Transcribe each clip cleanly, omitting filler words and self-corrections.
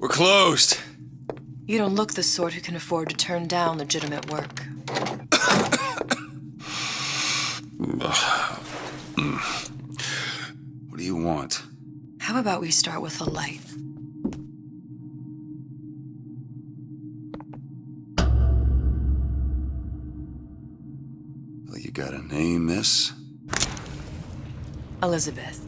We're closed. You don't look the sort who can afford to turn down legitimate work. What do you want? How about we start with a light? Well, you got a name, miss? Elizabeth.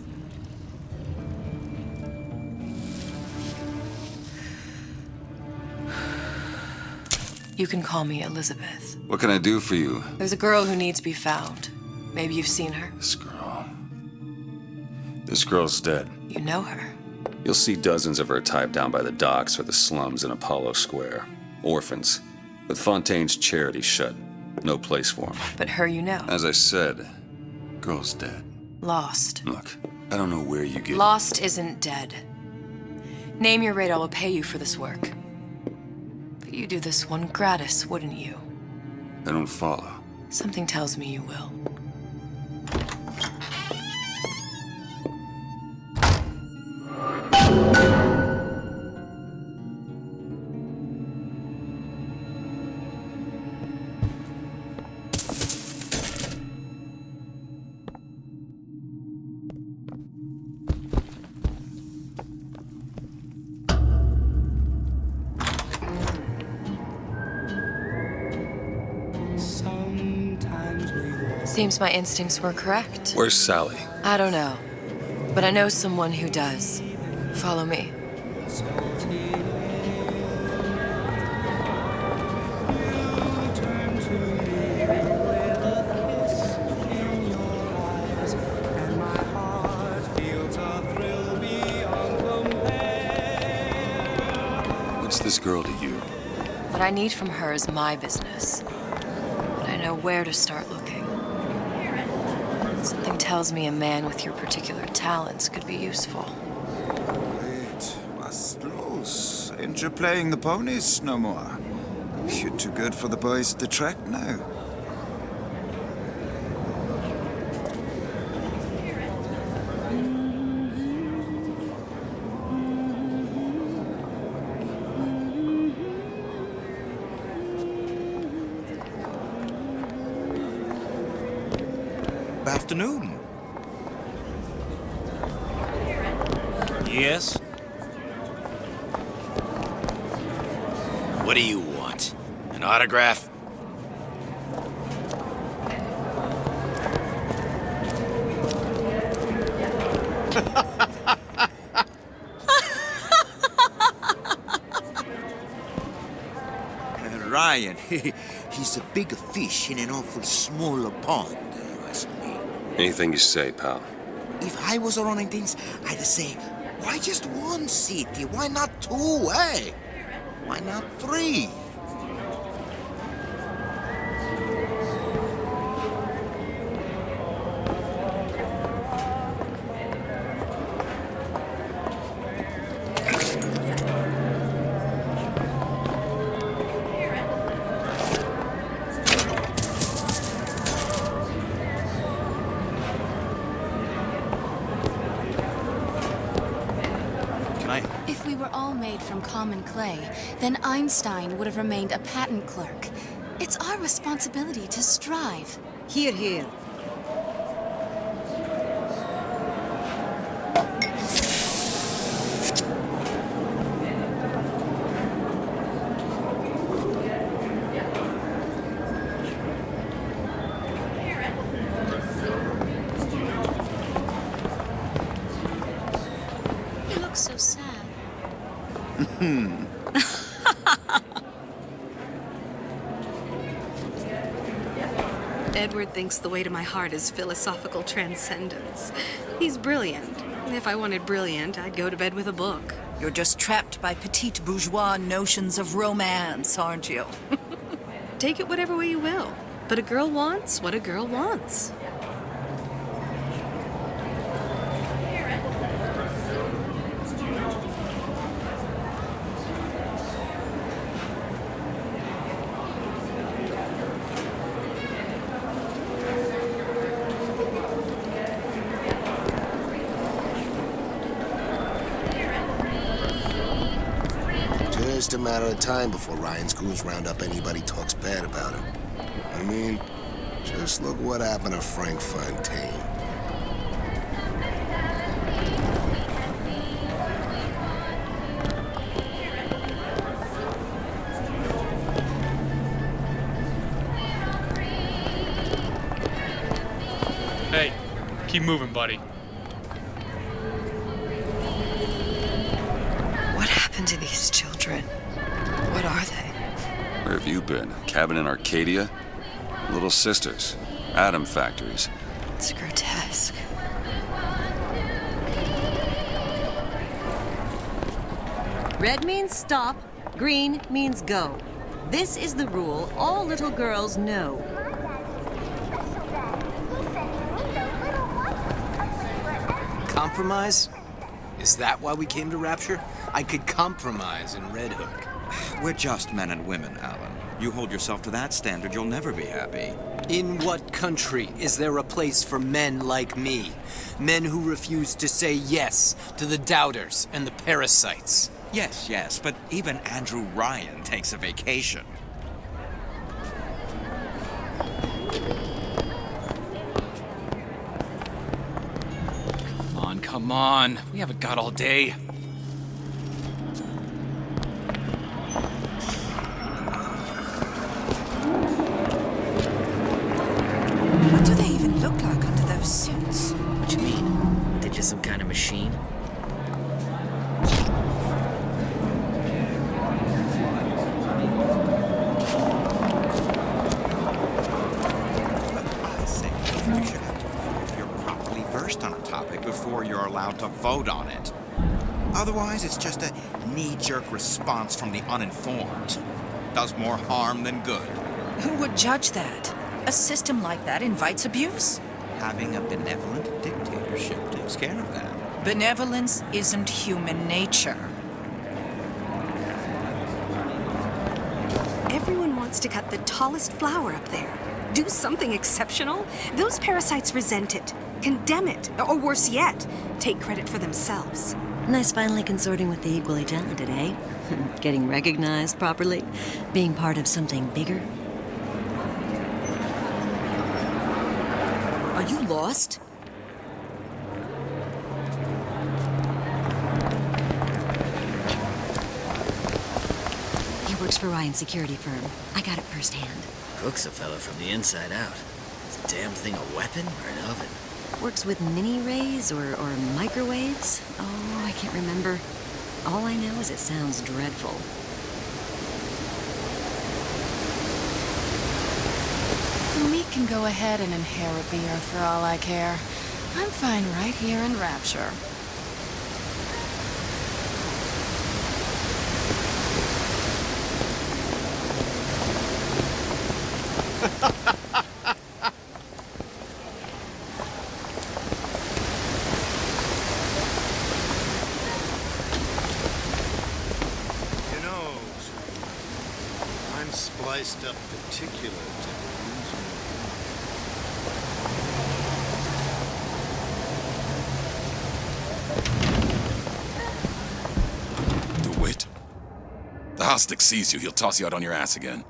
You can call me Elizabeth. What can I do for you? There's a girl who needs to be found. Maybe you've seen her. This girl's dead. You know her. You'll see dozens of her typed down by the docks or the slums in Apollo Square. Orphans. With Fontaine's charity shut. No place for them. But her you know. As I said, girl's dead. Lost. Look, I don't know where you get... Lost isn't dead. Name your rate, I will pay you for this work. But you do this one gratis, wouldn't you? I don't follow. Something tells me you will. Seems my instincts were correct. Where's Sally? I don't know, but I know someone who does. Follow me. What's this girl to you? What I need from her is my business. But I know where to start looking. Something tells me a man with your particular talents could be useful. Wait, what's loose? Ain't you playing the ponies no more? You're too good for the boys at the track now. Afternoon. Yes? What do you want? An autograph? Ryan, he's a big fish in an awful small pond, you ask me. Anything you say, pal. If I was running things, I'd say, why just one city? Why not two, eh? Why not three? If we were all made from common clay, then Einstein would have remained a patent clerk. It's our responsibility to strive. Hear, hear. You look so sad. Edward thinks the way to my heart is philosophical transcendence. He's brilliant. If I wanted brilliant, I'd go to bed with a book. You're just trapped by petite bourgeois notions of romance, aren't you? Take it whatever way you will. But a girl wants what a girl wants. Just a matter of time before Ryan's goons round up anybody talks bad about him. I mean, just look what happened to Frank Fontaine. Hey, keep moving, buddy. What happened to these children? What are they? Where have you been? Cabin in Arcadia? Little sisters. Atom factories. It's grotesque. Red means stop, green means go. This is the rule all little girls know. Compromise? Is that why we came to Rapture? I could compromise in Red Hook. We're just men and women, Alan. You hold yourself to that standard, you'll never be happy. In what country is there a place for men like me? Men who refuse to say yes to the doubters and the parasites. Yes, but even Andrew Ryan takes a vacation. Come on. We haven't got all day. What do they even look like under those suits? What do you mean? Are they just some kind of machine? Before you're allowed to vote on it. Otherwise, it's just a knee-jerk response from the uninformed. Does more harm than good. Who would judge that? A system like that invites abuse. Having a benevolent dictatorship takes care of that. Benevolence isn't human nature. Everyone wants to cut the tallest flower up there. Do something exceptional. Those parasites resent it. Condemn it, or worse yet, take credit for themselves. Nice finally consorting with the equally talented, eh? Getting recognized properly? Being part of something bigger? Are you lost? He works for Ryan's security firm. I got it firsthand. Cooks a fella from the inside out. Is the damn thing a weapon or an oven? Works with mini-rays or microwaves? Oh, I can't remember. All I know is it sounds dreadful. The meek can go ahead and inherit the earth for all I care. I'm fine right here in Rapture. Spliced up particular DeWitt? The Hostic sees you, he'll toss you out on your ass again.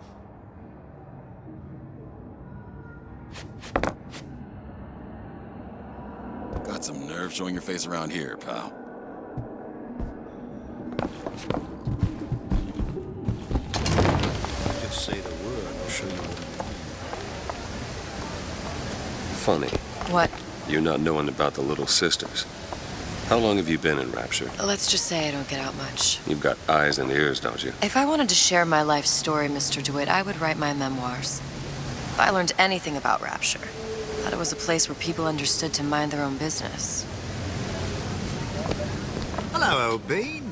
Got some nerve showing your face around here, pal. Say the word, I'll show you what Funny. What? You not knowing about the little sisters. How long have you been in Rapture? Let's just say I don't get out much. You've got eyes and ears, don't you? If I wanted to share my life story, Mr. DeWitt, I would write my memoirs. If I learned anything about Rapture, I thought it was a place where people understood to mind their own business. Hello, old bean.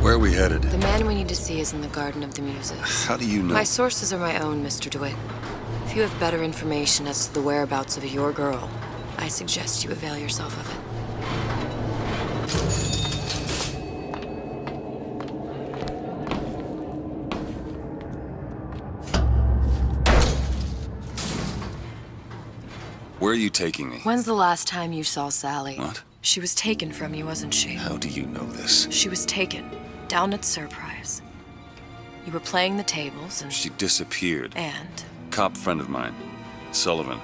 Where are we headed? The man we need to see is in the Garden of the Muses. How do you know? My sources are my own, Mr. DeWitt. If you have better information as to the whereabouts of your girl, I suggest you avail yourself of it. Where are you taking me? When's the last time you saw Sally? What? She was taken from you, wasn't she? How do you know this? She was taken, down at Surprise. You were playing the tables and... She disappeared. And? Cop friend of mine, Sullivan,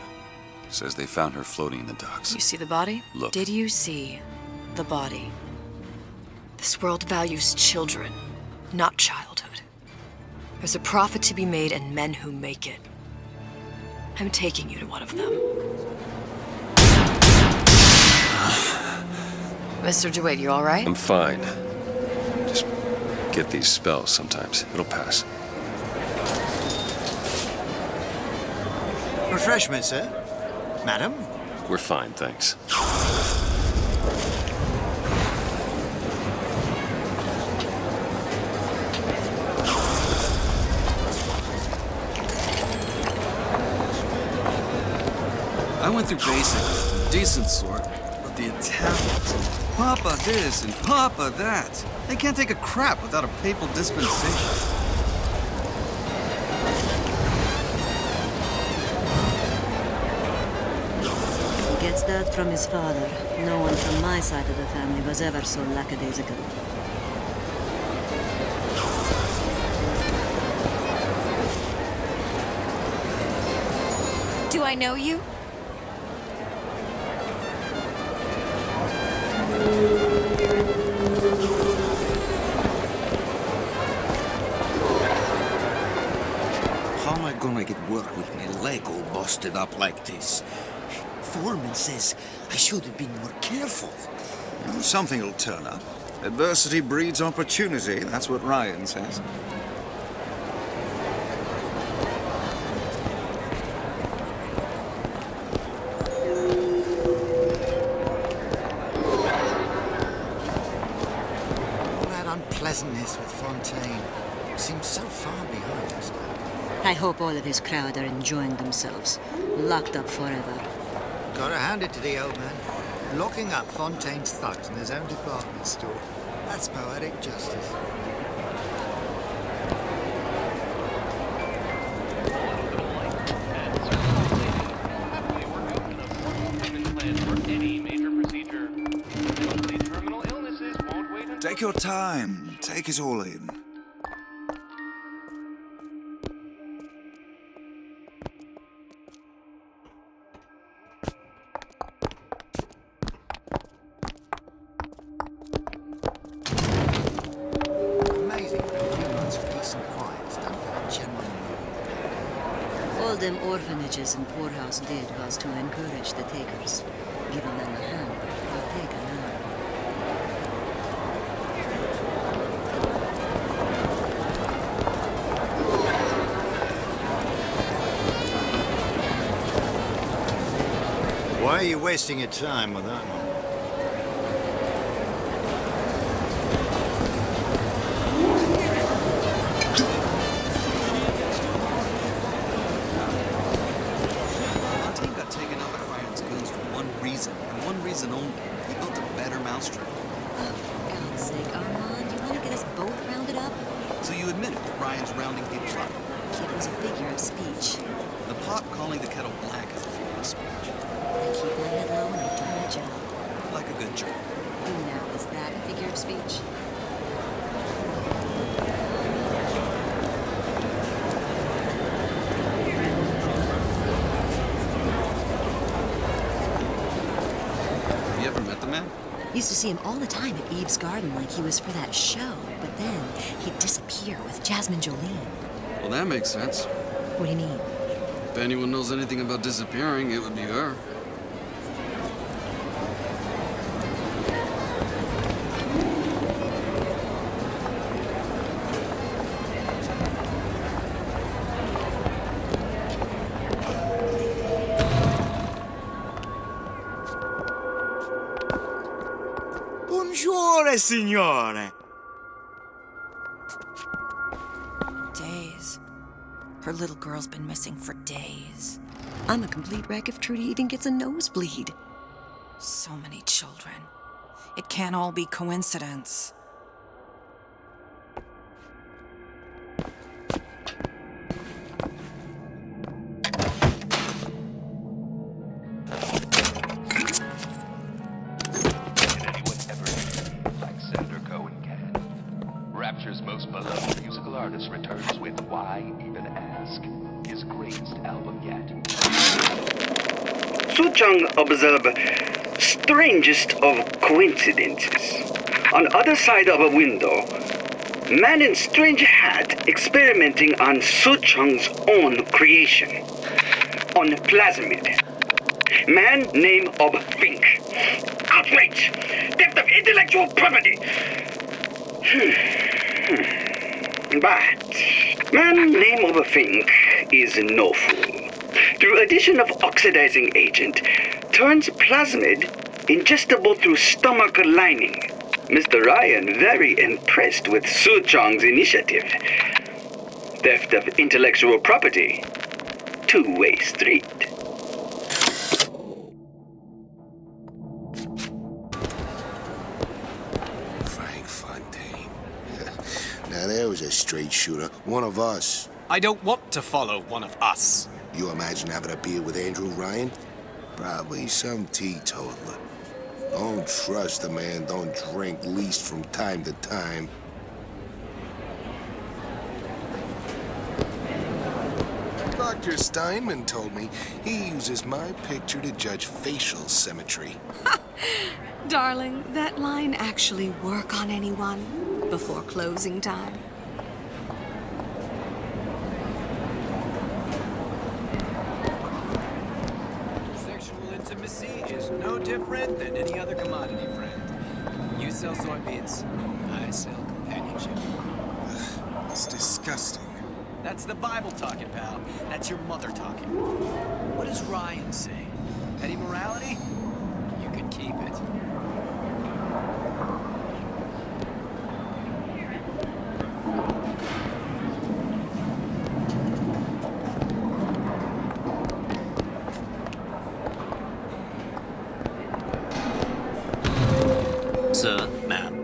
says they found her floating in the docks. You see the body? Look. Did you see the body? This world values children, not childhood. There's a profit to be made and men who make it. I'm taking you to one of them. Mr. DeWitt, you all right? I'm fine. Just get these spells sometimes. It'll pass. Refreshment, sir? Madam? We're fine, thanks. I went through basic, decent sort, but the Italians, Papa this and Papa that. They can't take a crap without a papal dispensation. He gets that from his father. No one from my side of the family was ever so lackadaisical. Do I know you? How am I gonna get work with my leg all busted up like this? Foreman says I should have been more careful. Something will turn up. Adversity breeds opportunity, that's what Ryan says. All that unpleasantness with Fontaine seems so far behind us now. I hope all of his crowd are enjoying themselves. Locked up forever. Gotta hand it to the old man. Locking up Fontaine's thugs in his own department store. That's poetic justice. Take your time. Take it all in. Amazing what a few months of peace and quiet has done for that general mood. All them orphanages and poorhouse did was to encourage the takers. Giving them a hand, they'll take an arm. Why are you wasting your time with that one? Fontaine got taken out by Ryan's goons for one reason, and one reason only. He built a better mousetrap. Oh, for God's sake, Armand, you want to get us both rounded up? So you admitted that Ryan's rounding people up. It was a figure of speech. The pot calling the kettle black is a figure of speech. I keep my head low and I do my job. Like a good job. Now, is that a figure of speech? You ever met the man? Used to see him all the time at Eve's Garden like he was for that show, but then he'd disappear with Jasmine Jolene. Well, that makes sense. What do you mean? If anyone knows anything about disappearing, it would be her. Buongiorno, signore. Days. Her little girl's been missing for days. I'm a complete wreck if Trudy even gets a nosebleed. So many children. It can't all be coincidence. Suchong observe strangest of coincidences. On other side of a window, man in strange hat experimenting on Suchong's own creation. On plasmid. Man name of Fink. Outrage! Theft of intellectual property! But man name of Fink is no fool. Through addition of oxidizing agent, turns plasmid ingestible through stomach lining. Mr. Ryan very impressed with Su Chong's initiative. Theft of intellectual property. Two-way street. Frank Fontaine. Now there was a straight shooter. One of us. I don't want to follow one of us. You imagine having a beer with Andrew Ryan? Probably some teetotaler. Don't trust the man, don't drink, least from time to time. Dr. Steinman told me he uses my picture to judge facial symmetry. Darling, that line actually work on anyone before closing time? Sexual intimacy is no different than any other commodity, friend. You sell soybeans, I sell companionship. It's disgusting. That's the Bible talking, pal. That's your mother talking. What does Ryan say? Petty morality? You can keep it. Sir, ma'am.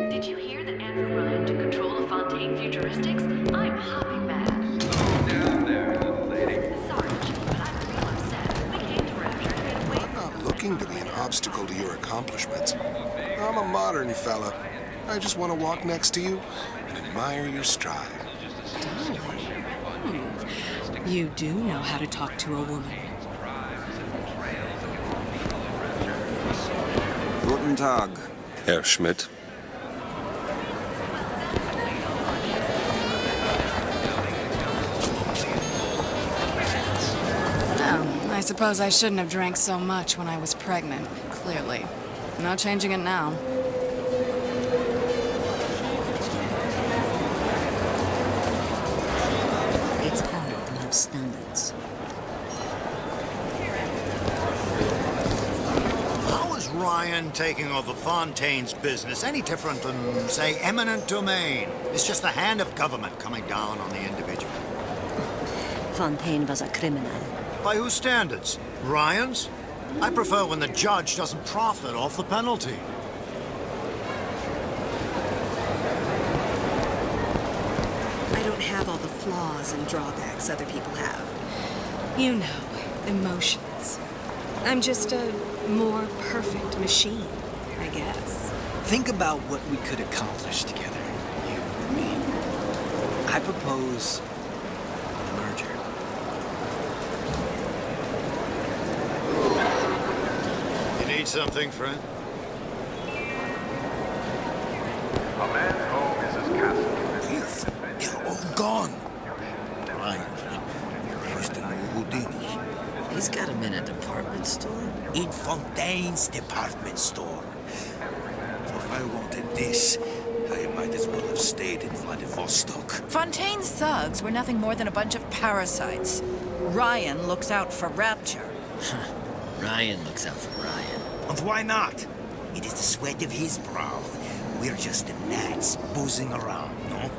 Did you hear that Andrew Ryan took control of Fontaine Futuristics? I'm hopping mad. Down there, little lady. Sarge, but I'm real upset. We came to Rapture and made way I'm not looking to be an obstacle to your accomplishments. I'm a modern fella. I just want to walk next to you and admire your stride. You do know how to talk to a woman. Guten Tag. Herr Schmidt. Oh, I suppose I shouldn't have drank so much when I was pregnant, clearly. No changing it now. It's hard to have standards. How is Ryan taking over Fontaine's business any different than, say, eminent domain? It's just the hand of government coming down on the individual. Fontaine was a criminal. By whose standards? Ryan's? I prefer when the judge doesn't profit off the penalty. I don't have all the flaws and drawbacks other people have. You know, emotions. I'm just a more perfect machine, I guess. Think about what we could accomplish together. You, me. I propose a merger. You need something, friend? A man's home is his castle. Keith, they're all gone. Ryan, he's the new Houdini. He's got him in a department store? In Fontaine's department store. If I wanted this, I might as well have stayed in Vladivostok. Fontaine's thugs were nothing more than a bunch of parasites. Ryan looks out for Rapture. Ryan looks out for Ryan. And why not? It is the sweat of his brow. We're just the gnats buzzing around, no?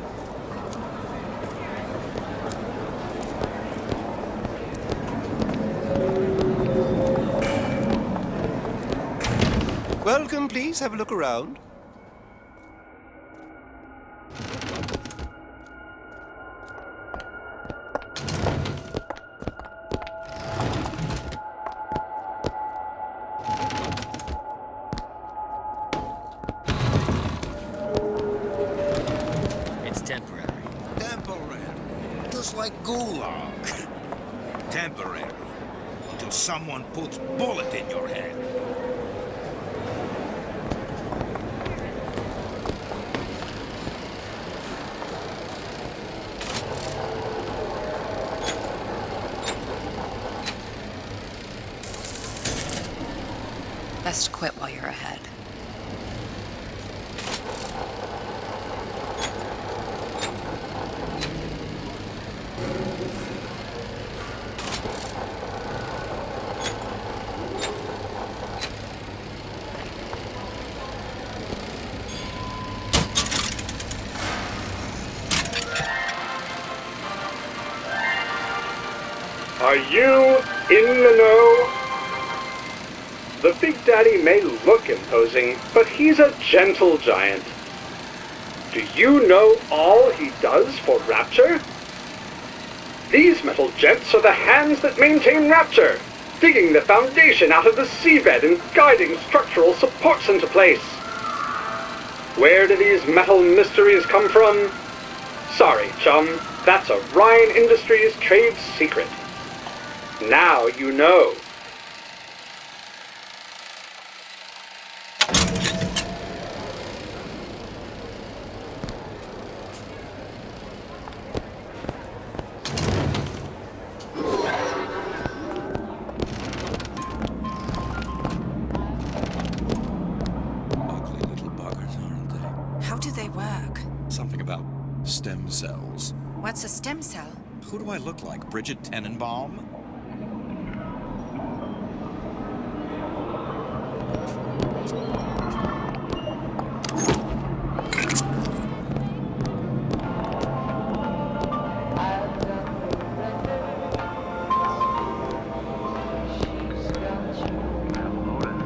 Welcome, please. Have a look around. till someone puts bullet in your head. Best quit while you're ahead. Are you in the know? The Big Daddy may look imposing, but he's a gentle giant. Do you know all he does for Rapture? These metal jets are the hands that maintain Rapture, digging the foundation out of the seabed and guiding structural supports into place. Where do these metal mysteries come from? Sorry, chum, that's a Ryan Industries trade secret. Now you know. How do they work? Something about stem cells. What's a stem cell? Who do I look like, Bridget Tenenbaum?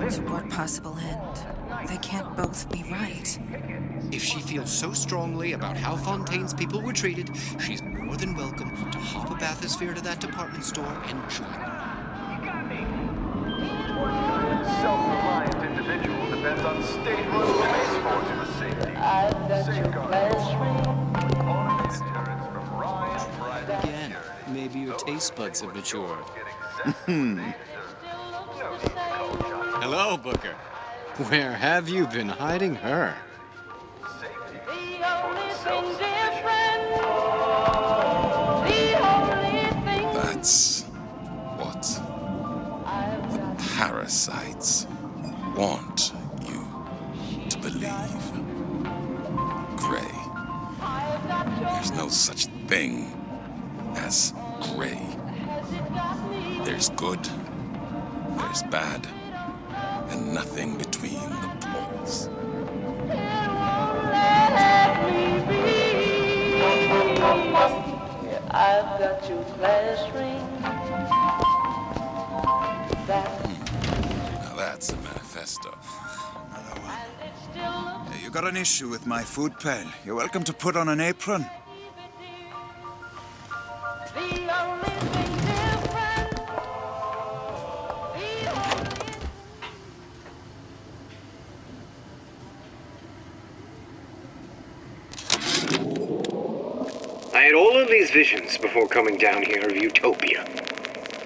To what possible end? They can't both be right. If she feels so strongly about how Fontaine's people were treated, she's more than welcome to hop a bathysphere to that department store and join them. Self-reliant individual depends on state-run police force for safety. Again, maybe your taste buds have matured. Hello, Booker. Where have you been hiding her? That's what the parasites want you to believe. Gray. There's no such thing as gray. There's good, there's bad, and nothing between the poles. I've got your class ring. Now that's a manifesto. Another one. Hey, you got an issue with my food pal? You're welcome to put on an apron. I had all of these visions before coming down here of utopia.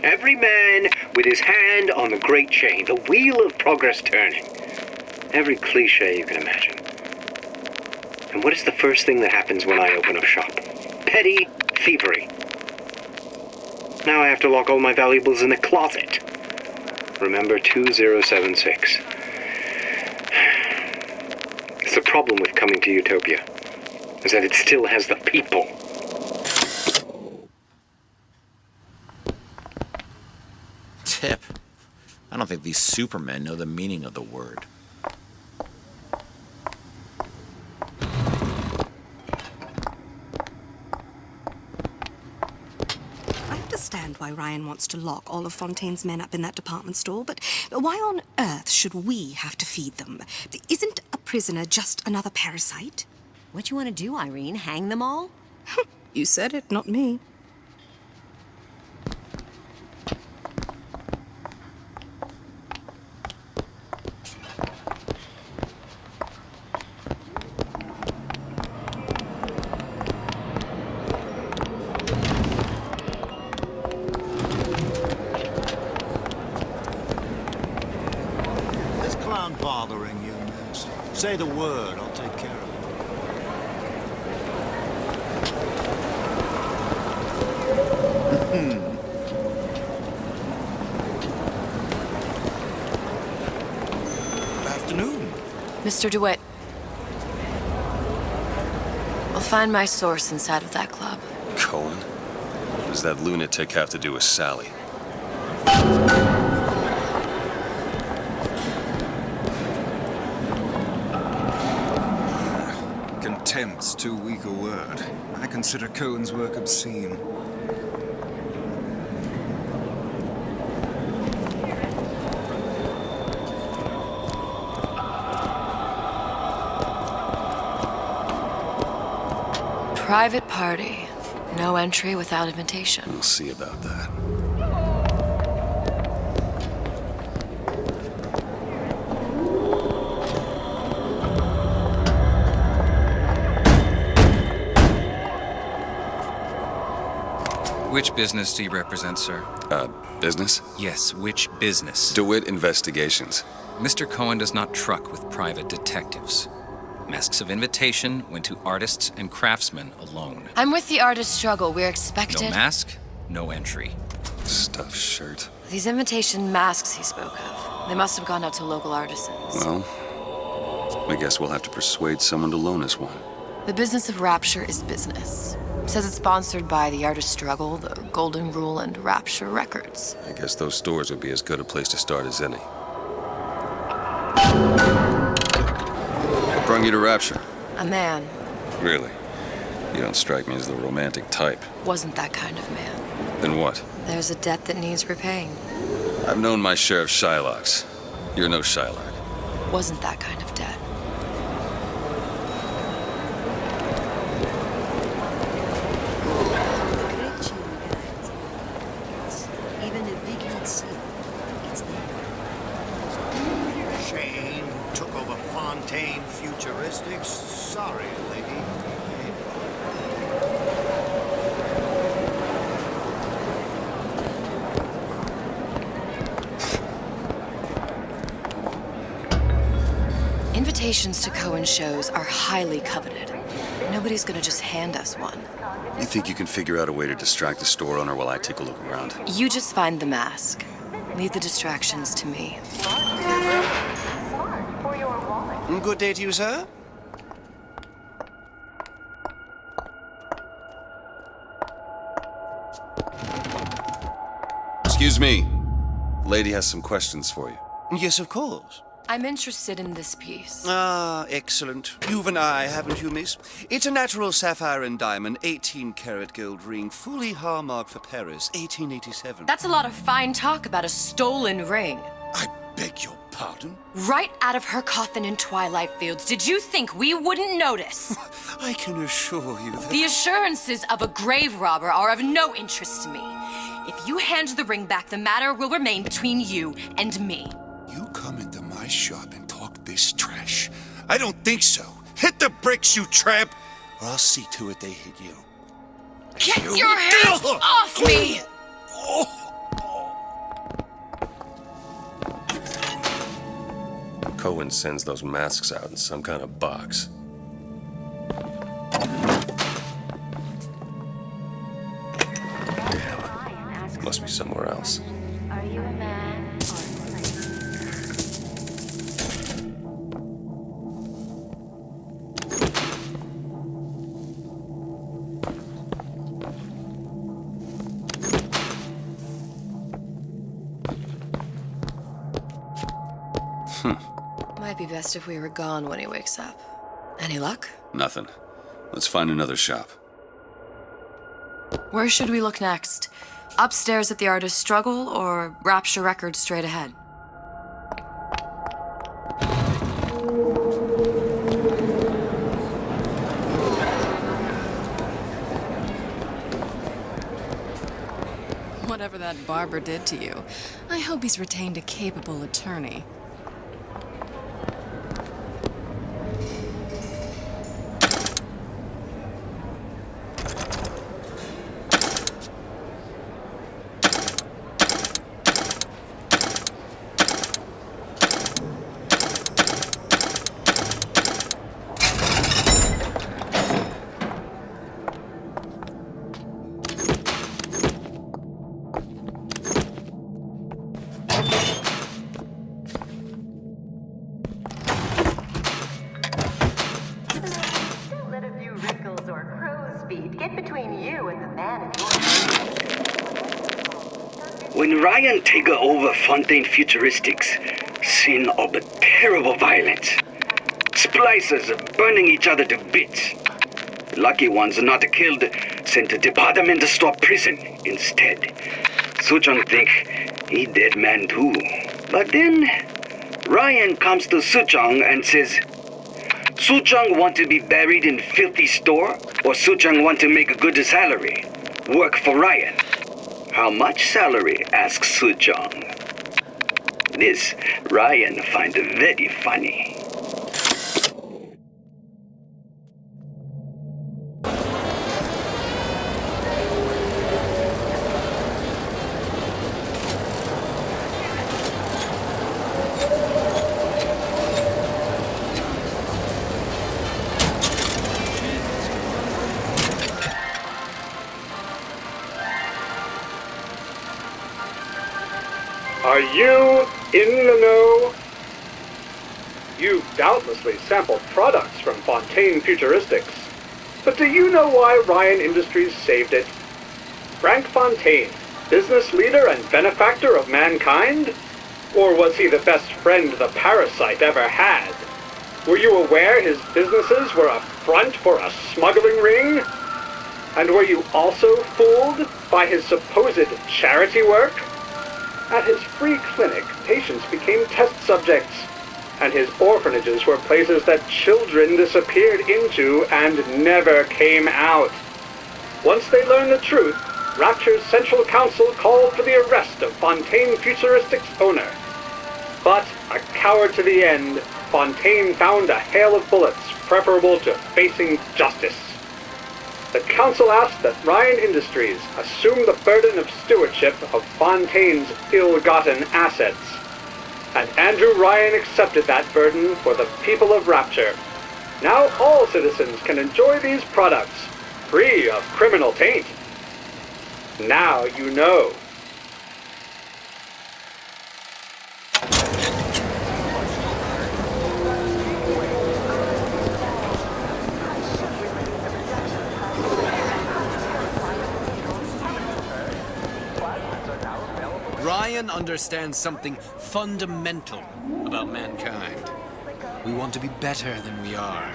Every man with his hand on the great chain, the wheel of progress turning. Every cliche you can imagine. And what is the first thing that happens when I open up shop? Petty thievery. Now I have to lock all my valuables in the closet. Remember 2076. It's the problem with coming to Utopia, is that it still has the people. Tip. I don't think these supermen know the meaning of the word. I understand why Ryan wants to lock all of Fontaine's men up in that department store, but why on earth should we have to feed them? Isn't a prisoner just another parasite? What you want to do, Irene? Hang them all? You said it, not me. Say the word, I'll take care of it. Good afternoon. Mr. DeWitt. I'll find my source inside of that club. Cohen? What does that lunatic have to do with Sally? Contempt's too weak a word. I consider Cohen's work obscene. Private party. No entry without invitation. We'll see about that. Which business do you represent, sir? Business? Yes, which business? DeWitt Investigations. Mr. Cohen does not truck with private detectives. Masks of invitation went to artists and craftsmen alone. I'm with the artist struggle. We're expected. No mask, no entry. Stuffed shirt. These invitation masks he spoke of. They must have gone out to local artisans. Well, I guess we'll have to persuade someone to loan us one. The business of Rapture is business. Says it's sponsored by the artist struggle, the Golden Rule, and Rapture Records. I guess those stores would be as good a place to start as any. What brought you to Rapture? A man. Really? You don't strike me as the romantic type. Wasn't that kind of man. Then what? There's a debt that needs repaying. I've known my share of Shylocks. You're no Shylock. Wasn't that kind of debt. Even if we can't see it, it's there. Shane took over Fontaine Futuristics. Sorry, lady. Invitations to Cohen shows are highly coveted. Nobody's gonna just hand us one. You think you can figure out a way to distract the store owner while I take a look around? You just find the mask. Leave the distractions to me. Good day to you, sir. Excuse me. Lady has some questions for you. Yes, of course. I'm interested in this piece. Ah, excellent. You've an eye, haven't you, miss? It's a natural sapphire and diamond, 18-karat gold ring, fully hallmarked for Paris, 1887. That's a lot of fine talk about a stolen ring. I beg your pardon? Right out of her coffin in Twilight Fields. Did you think we wouldn't notice? I can assure you that... The assurances of a grave robber are of no interest to me. If you hand the ring back, the matter will remain between you and me. You come into my shop and talk this trash? I don't think so. Hit the bricks, you tramp, or I'll see to it they hit you. Get your hands off me! Cohen sends those masks out in some kind of box. Damn. Must be somewhere else. Are you a man? Might be best if we were gone when he wakes up. Any luck? Nothing. Let's find another shop. Where should we look next? Upstairs at the Artist Struggle or Rapture Records straight ahead? Whatever that barber did to you, I hope he's retained a capable attorney. Don't let a few wrinkles or crow's feet get between you and the man in your When Ryan take over Fontaine Futuristics, scene of terrible violence. Splicers burning each other to bits. Lucky ones not killed, sent to department store prison instead. Suchong think he dead man too. But then Ryan comes to Suchong and says, Suchong want to be buried in filthy store, or Suchong want to make a good salary, work for Ryan. How much salary? Asks Suchong. This Ryan find very funny. Are you in the know? You've doubtlessly sampled products from Fontaine Futuristics. But do you know why Ryan Industries saved it? Frank Fontaine, business leader and benefactor of mankind? Or was he the best friend the parasite ever had? Were you aware his businesses were a front for a smuggling ring? And were you also fooled by his supposed charity work? At his free clinic, patients became test subjects, and his orphanages were places that children disappeared into and never came out. Once they learned the truth, Rapture's Central Council called for the arrest of Fontaine Futuristics' owner. But, a coward to the end, Fontaine found a hail of bullets preferable to facing justice. The council asked that Ryan Industries assume the burden of stewardship of Fontaine's ill-gotten assets. And Andrew Ryan accepted that burden for the people of Rapture. Now all citizens can enjoy these products, free of criminal taint. Now you know. Ryan understands something fundamental about mankind. We want to be better than we are.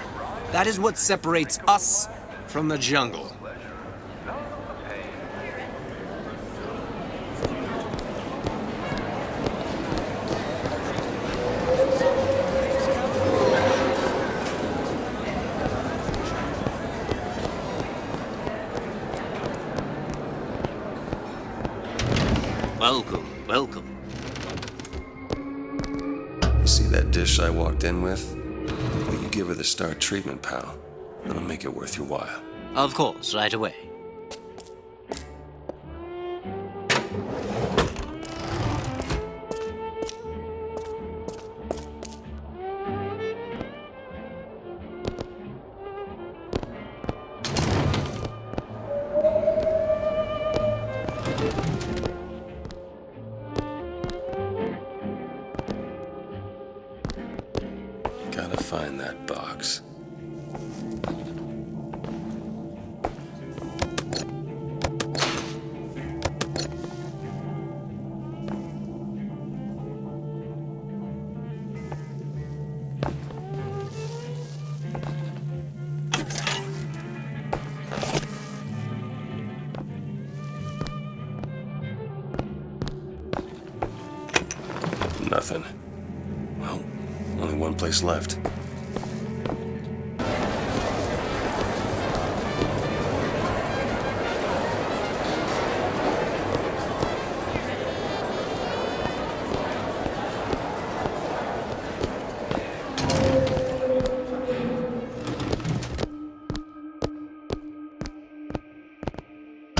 That is what separates us from the jungle. Welcome, welcome. You see that dish I walked in with? Will you give her the star treatment, pal? That'll make it worth your while. Of course, right away. Gotta find that box. Nothing. Well, only one place left.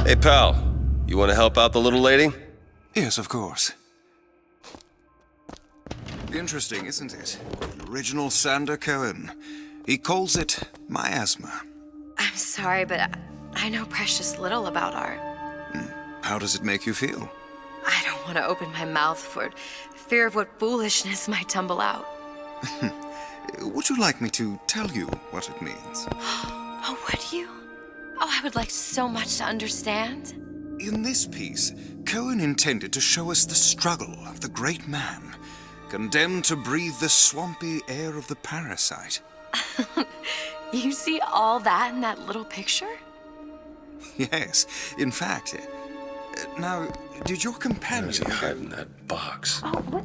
Hey, pal. You want to help out the little lady? Yes, of course. Interesting, isn't it? An original Sander Cohen. He calls it miasma. I'm sorry, but I know precious little about art. How does it make you feel? I don't want to open my mouth for fear of what foolishness might tumble out. Would you like me to tell you what it means? Oh, would you? Oh, I would like so much to understand. In this piece, Cohen intended to show us the struggle of the great man, condemned to breathe the swampy air of the parasite. You see all that in that little picture? Yes, in fact. Now, did your companion... Where is he hiding that box? Oh, what?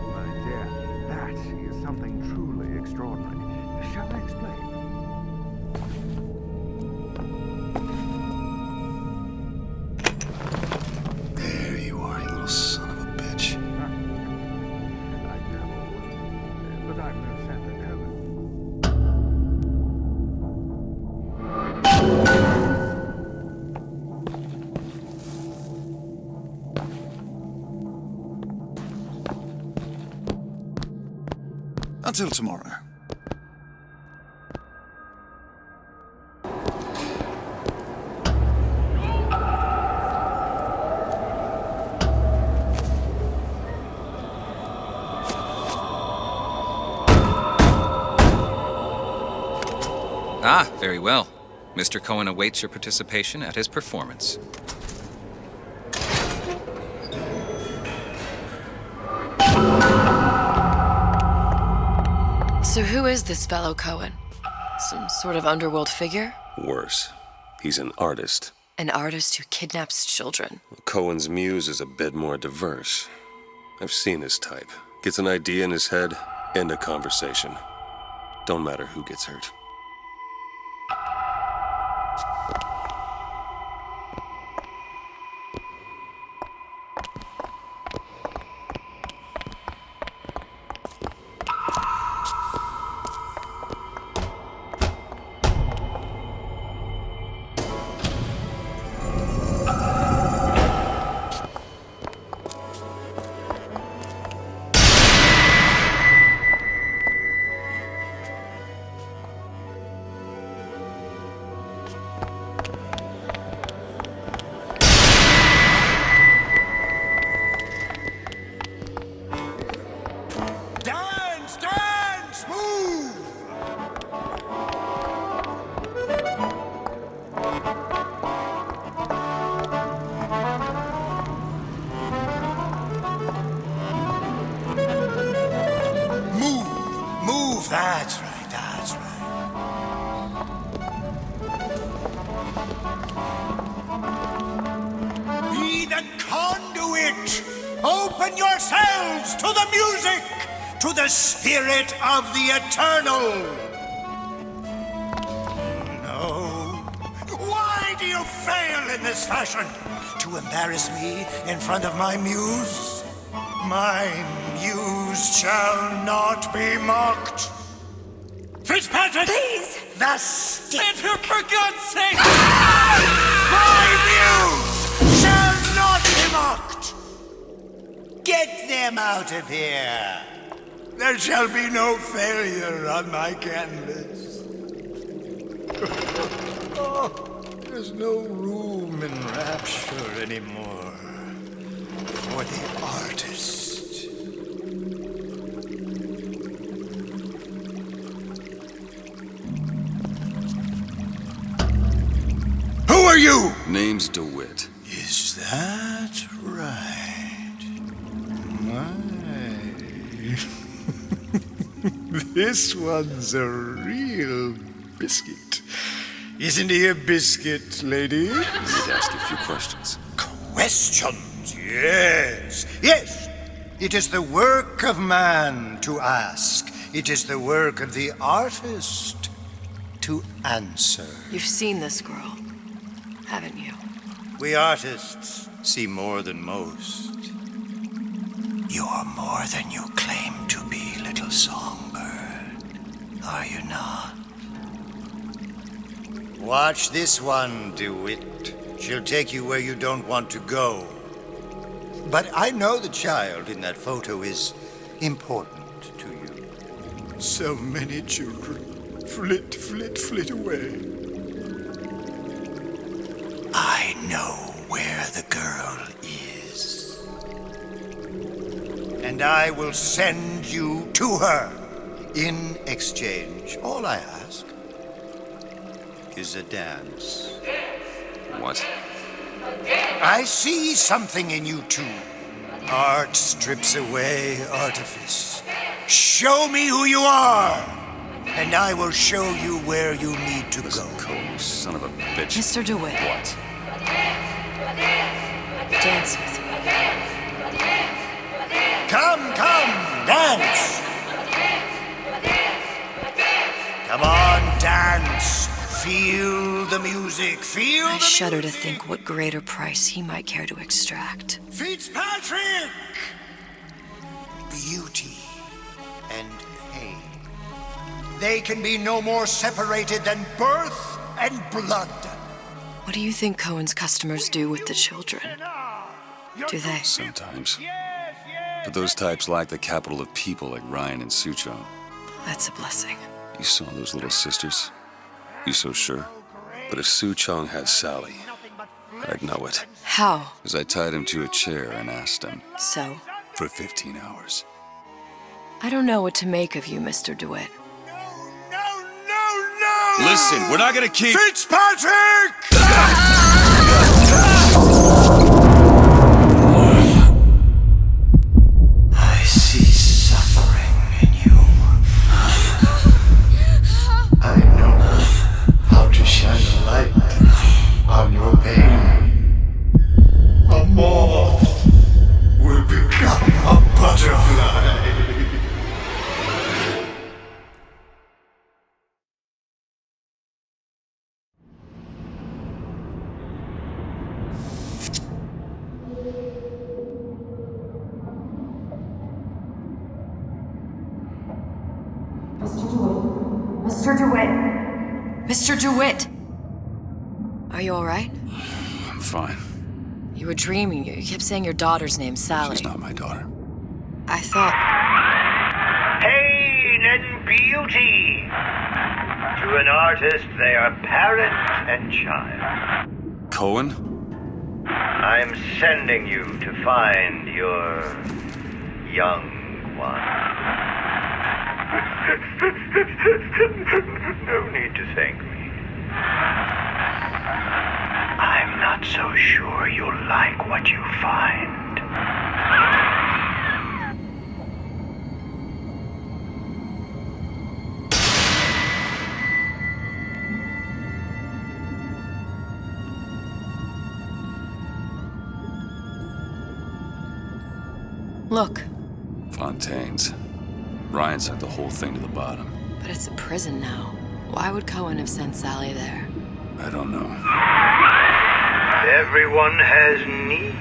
My dear, that is something truly extraordinary. Shall I explain? There you are, you little son of a bitch. I know, but I'm no Santa Cohen. Until tomorrow. Ah, very well. Mr. Cohen awaits your participation at his performance. So who is this fellow Cohen? Some sort of underworld figure? Worse. He's an artist. An artist who kidnaps children. Cohen's muse is a bit more diverse. I've seen his type. Gets an idea in his head, end a conversation. Don't matter who gets hurt. That's right, that's right. Be the conduit! Open yourselves to the music, to the spirit of the eternal! No. Why do you fail in this fashion? To embarrass me in front of my muse? My muse shall not be mocked. Fitzpatrick! Please! Thus... Santa, for God's sake! My muse shall not be mocked! Get them out of here! There shall be no failure on my canvas. Oh, there's no room in rapture anymore for the artist. Who are you? Name's DeWitt. Is that right? My. This one's a real biscuit. Isn't he a biscuit, lady? I need to ask you a few questions. Questions, yes. Yes, it is the work of man to ask. It is the work of the artist to answer. You've seen this girl, haven't you? We artists see more than most. You're more than you claim to be, little songbird. Are you not? Watch this one, DeWitt. She'll take you where you don't want to go. But I know the child in that photo is important to you. So many children flit, flit, flit away. know where the girl is. And I will send you to her. In exchange, all I ask is a dance. What? I see something in you two. Art strips away artifice. Show me who you are, and I will show you where you need to go. Cohen, son of a bitch. Mr. DeWitt. What? Dance with me. Come, dance! Come on, dance! Feel the music, feel I the shudder to think what greater price he might care to extract. Fitzpatrick! Beauty and pain. They can be no more separated than birth and blood. What do you think Cohen's customers do with the children? Do they? Sometimes. But those types lack the capital of people like Ryan and Suchong. That's a blessing. You saw those little sisters? You so sure? But if Suchong had Sally, I'd know it. How? As I tied him to a chair and asked him. So? For 15 hours. I don't know what to make of you, Mr. DeWitt. Listen, we're not gonna keep... Fitzpatrick! I see suffering in you. I know how to shine a light on your pain. A moth will become a butterfly. Mr. DeWitt! Mr. DeWitt! Are you all right? I'm fine. You were dreaming. You kept saying your daughter's name, Sally. She's not my daughter. I thought... Pain and beauty. To an artist, they are parent and child. Cohen? I'm sending you to find your young one. No need to thank me. I'm not so sure you'll like what you find. Look. Fontaine's. Ryan sent the whole thing to the bottom. But it's a prison now. Why would Cohen have sent Sally there? I don't know. Everyone has needs.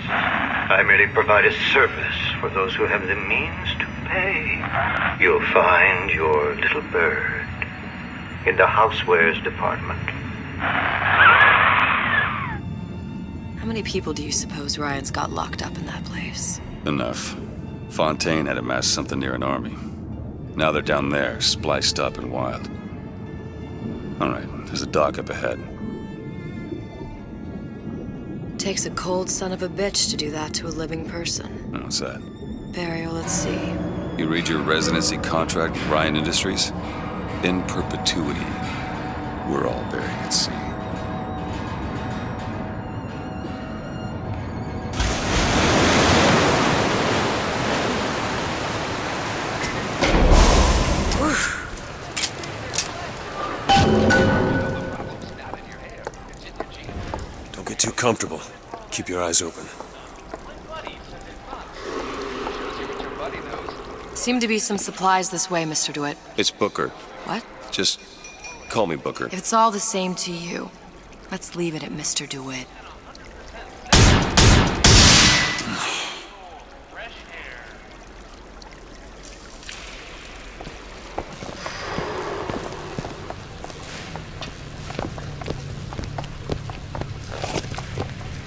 I merely provide a service for those who have the means to pay. You'll find your little bird in the housewares department. How many people do you suppose Ryan's got locked up in that place? Enough. Fontaine had amassed something near an army. Now they're down there, spliced up and wild. All right, there's a dock up ahead. Takes a cold son of a bitch to do that to a living person. What's that? Burial at sea. You read your residency contract with Ryan Industries? In perpetuity, we're all buried at sea. Don't get too comfortable. Keep your eyes open. Seem to be some supplies this way, Mr. DeWitt. It's Booker. What? Just call me Booker. If it's all the same to you, let's leave it at Mr. DeWitt.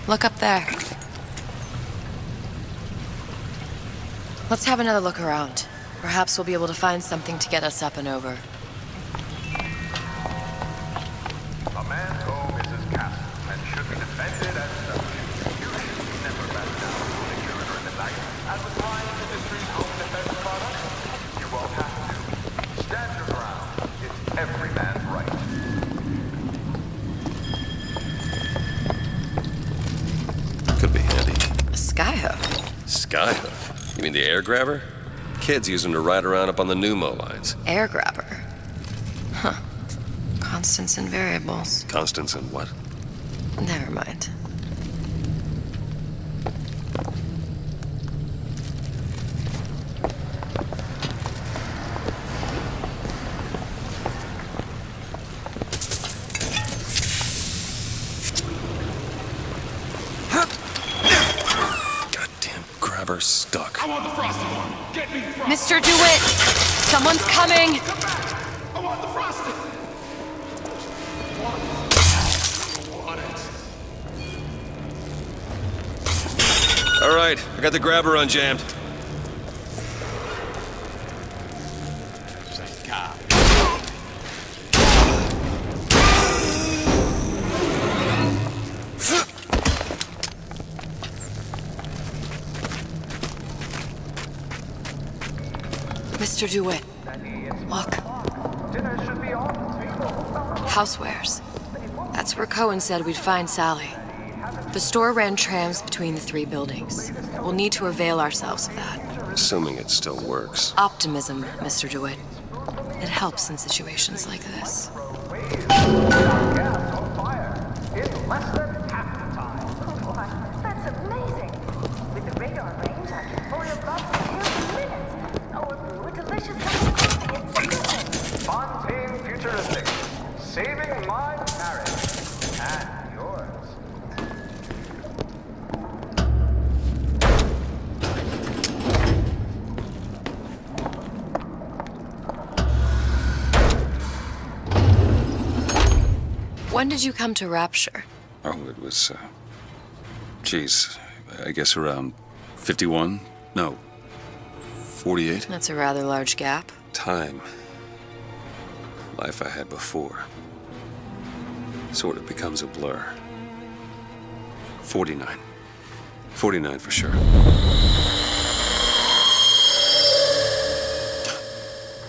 Look up there. Let's have another look around. Perhaps we'll be able to find something to get us up and over. A man's home is his castle and should be defended Could be handy. A skyhook? Skyhook? You mean the air grabber? Kids use them to ride around up on the pneumo lines. Air grabber? Huh. Constants and variables. Constants and what? Never mind. Goddamn grabber stuck. I want the frosted one. Get me the frosted. Mr. DeWitt! Someone's coming! I want the frosted. All right, I got the grabber unjammed. Thank God. Mr. DeWitt, look. Housewares. That's where Cohen said we'd find Sally. The store ran trams between the 3 buildings. We'll need to avail ourselves of that. Assuming it still works. Optimism, Mr. DeWitt. It helps in situations like this. That's amazing. With the radar range, I can pull your blood from here in minutes. Or brew a delicious cup of coffee instantly. Fontaine Futuristic. Saving my marriage. And yours. When did you come to Rapture? Oh, it was, geez, I guess around 51? No, 48? That's a rather large gap. Time. Life I had before. Sort of becomes a blur. 49. 49 for sure.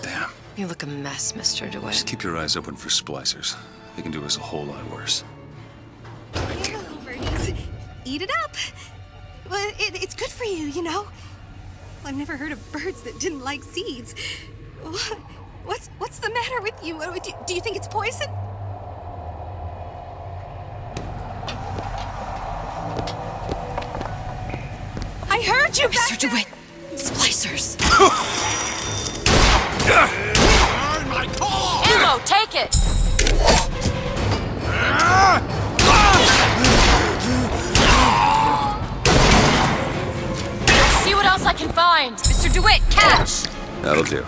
Damn. You look a mess, Mr. DeWitt. Just keep your eyes open for splicers. They can do us a whole lot worse. Here, little birdies. Eat it up. Well, it's good for you, you know. I've never heard of birds that didn't like seeds. What's the matter with you? Do you think it's poison? I heard you, Mr. DeWitt. Splicers. Ammo, take it. See what else I can find. Mr. DeWitt, catch. That'll do.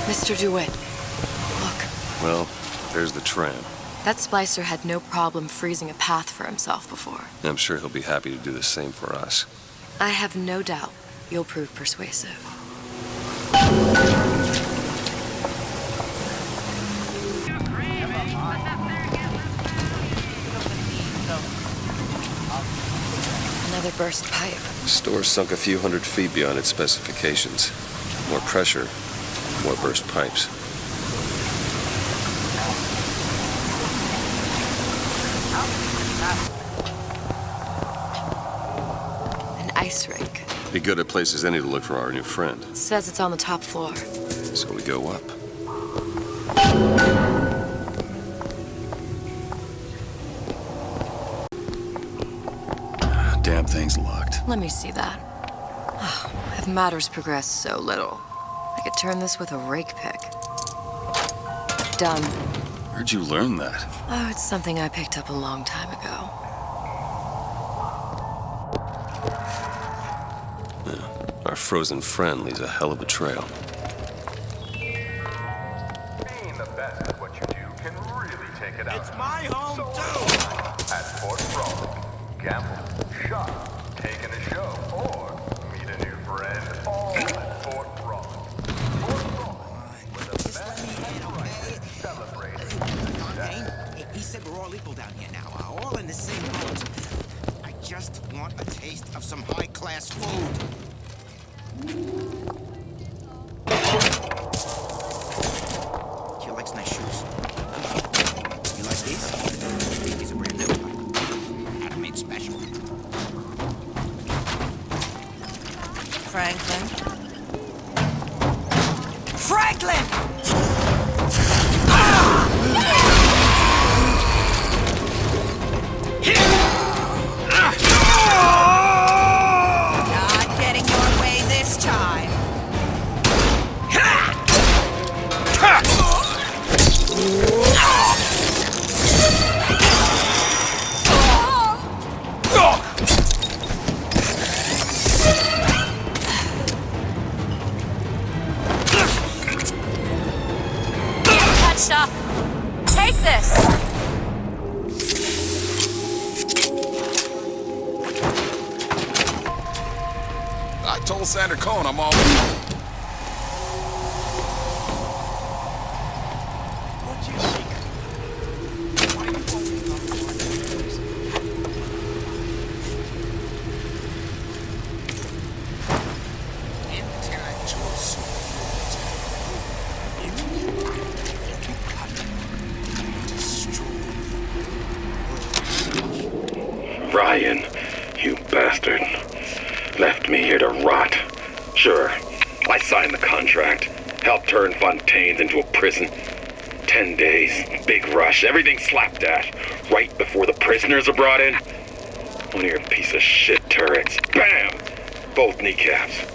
Mr. DeWitt, look. Well, there's the tram. That splicer had no problem freezing a path for himself before. I'm sure he'll be happy to do the same for us. I have no doubt you'll prove persuasive. Another burst pipe. The store sunk a few hundred feet beyond its specifications. More pressure, more burst pipes. An ice rink. Be good at places any to look for our new friend. Says it's on the top floor. So we go up. Damn thing's locked. Let me see that. Oh, have matters progressed so little? I could turn this with a rake pick. Done. Where'd you learn that? Oh, it's something I picked up a long time ago. Yeah, our frozen friend leaves a hell of a trail. Being the best at what you do can really take it out. It's my home, too! At Fort Frolic, gamble, shop, take in a show, or meet a new friend, all at Fort Frolic. Fort Frolic, where the people down here now are all in the same boat. I just want a taste of some high-class food. She likes nice shoes. You like these? These are brand new. Handmade special. Franklin. Franklin! Not getting your way this time. Touched up. Take this. I told Sandra Cohn I'm all... What's your secret? Why do you always love to work with this? Intellectual superiority. To cut and destroy. Ryan, you bastard. Left me here to rot. Sure, I signed the contract. Helped turn Fontaine's into a prison. 10 days, big rush, everything slapped at. Right before the prisoners are brought in. One of your piece of shit turrets. Bam! Both kneecaps.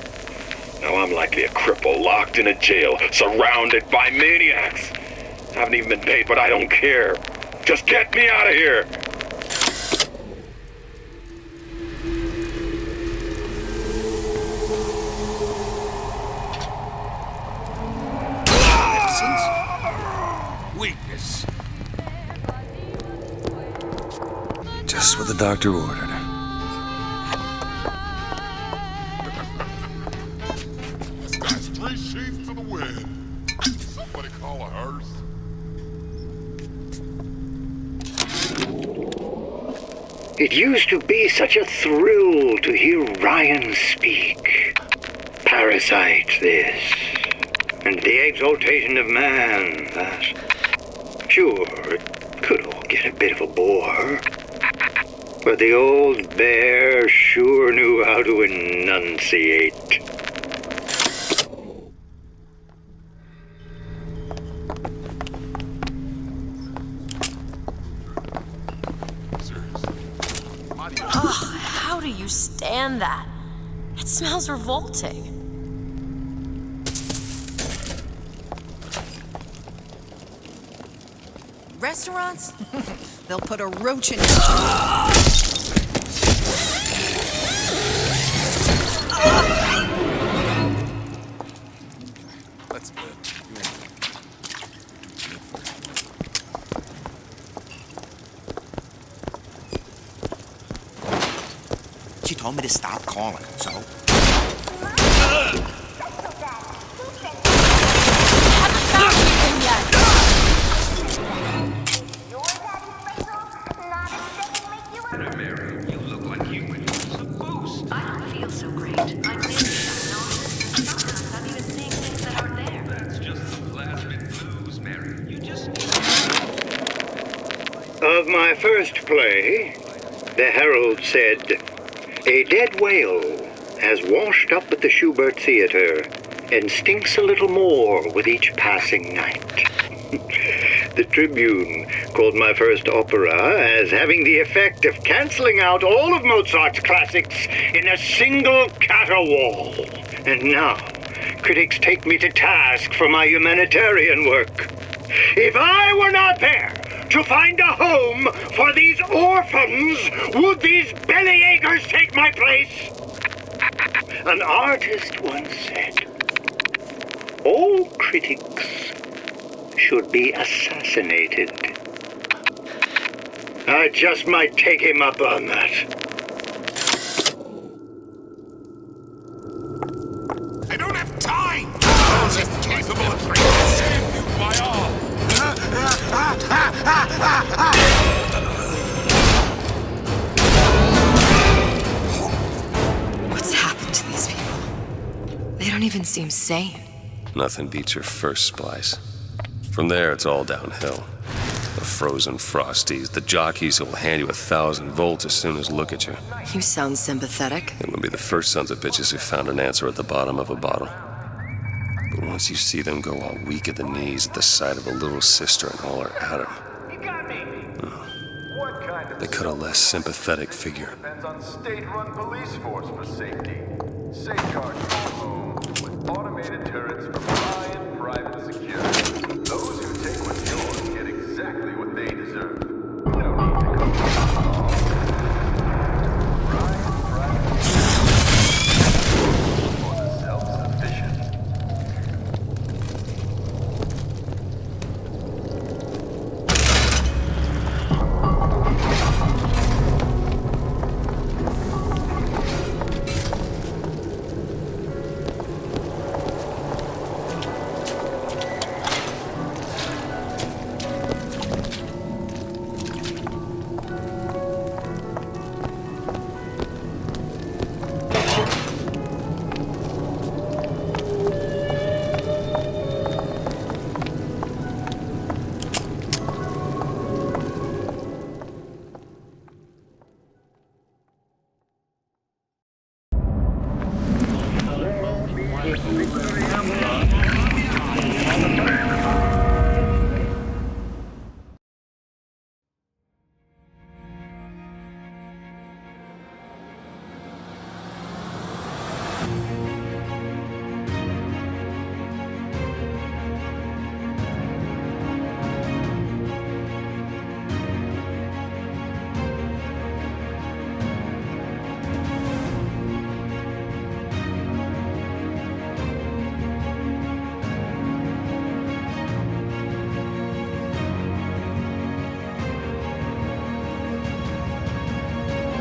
Now I'm likely a cripple locked in a jail, surrounded by maniacs. Haven't even been paid, but I don't care. Just get me out of here! Weakness. Just what the doctor ordered. This guy's 3 sheets to the wind. Somebody call a hearse. It used to be such a thrill to hear Ryan speak. Parasite this, and the exaltation of man that. Sure, it could all get a bit of a bore, but the old bear sure knew how to enunciate. Oh, how do you stand that? It smells revolting. Restaurants? They'll put a roach in your That's good. She told me to stop calling, so... Of my first play, the Herald said, "A dead whale has washed up at the Schubert Theater and stinks a little more with each passing night." The Tribune called my first opera as having the effect of canceling out all of Mozart's classics in a single caterwaul. And now, critics take me to task for my humanitarian work. If I were not there to find a home for these orphans, would these bellyachers take my place? An artist once said, "All critics should be assassinated." I just might take him up on that. I don't have time! Oh, just capable of bringing save you by all! Everything seems sane. Nothing beats your first splice. From there, it's all downhill. The frozen frosties, the jockeys who will hand you 1,000 volts as soon as look at you. You sound sympathetic. They wouldn't be the first sons of bitches who found an answer at the bottom of a bottle. But once you see them go all weak at the knees at the sight of a little sister and all her atom, they cut a less sympathetic figure. Depends on state-run police force for safety. Safeguard your home with automated turrets for